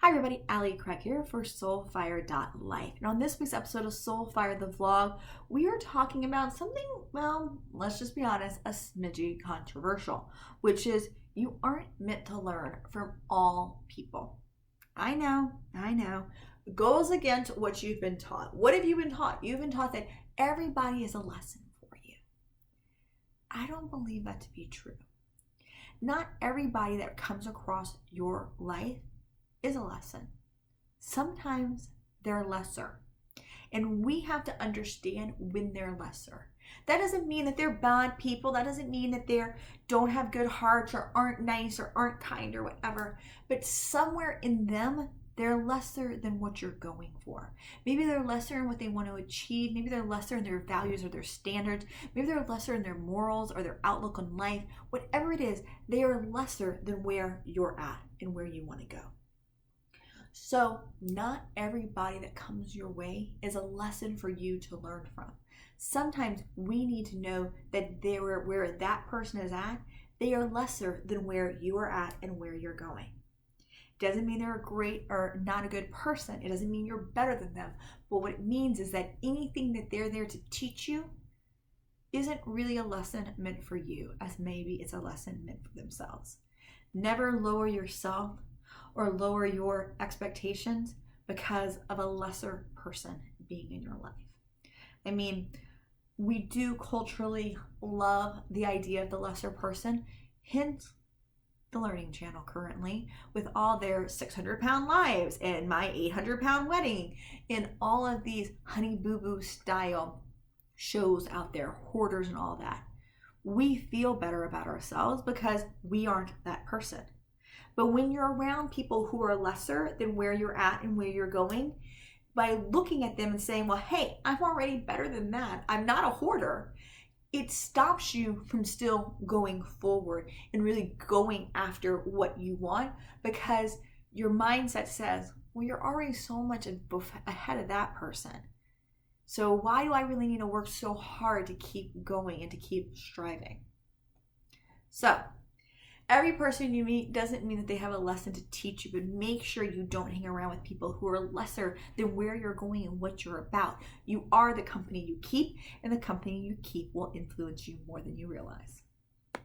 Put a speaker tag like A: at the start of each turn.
A: Hi everybody, Ali Craig here for Soulfire.life. And on this week's episode of Soulfire the Vlog, we are talking about something, well, let's just be honest, a smidgy controversial, which is you aren't meant to learn from all people. I know. It goes against what you've been taught. What have you been taught? You've been taught that everybody is a lesson for you. I don't believe that to be true. Not everybody that comes across your life is a lesson. Sometimes they're lesser. And we have to understand when they're lesser. That doesn't mean that they're bad people. That doesn't mean that they don't have good hearts or aren't nice or aren't kind or whatever. But somewhere in them, they're lesser than what you're going for. Maybe they're lesser in what they want to achieve. Maybe they're lesser in their values or their standards. Maybe they're lesser in their morals or their outlook on life. Whatever it is, they are lesser than where you're at and where you want to go. So not everybody that comes your way is a lesson for you to learn from. Sometimes we need to know that where that person is at, they are lesser than where you are at and where you're going. Doesn't mean they're a great or not a good person. It doesn't mean you're better than them. But what it means is that anything that they're there to teach you isn't really a lesson meant for you, as maybe it's a lesson meant for themselves. Never lower yourself or lower your expectations because of a lesser person being in your life. I mean, we do culturally love the idea of the lesser person, hence the Learning Channel currently with all their 600-pound lives and my 800-pound wedding and all of these honey boo boo style shows out there, hoarders and all that. We feel better about ourselves because we aren't that person. But when you're around people who are lesser than where you're at and where you're going, by looking at them and saying, well, hey, I'm already better than that. I'm not a hoarder. It stops you from still going forward and really going after what you want because your mindset says, well, you're already so much ahead of that person. So why do I really need to work so hard to keep going and to keep striving? So every person you meet doesn't mean that they have a lesson to teach you, but make sure you don't hang around with people who are lesser than where you're going and what you're about. You are the company you keep, and the company you keep will influence you more than you realize.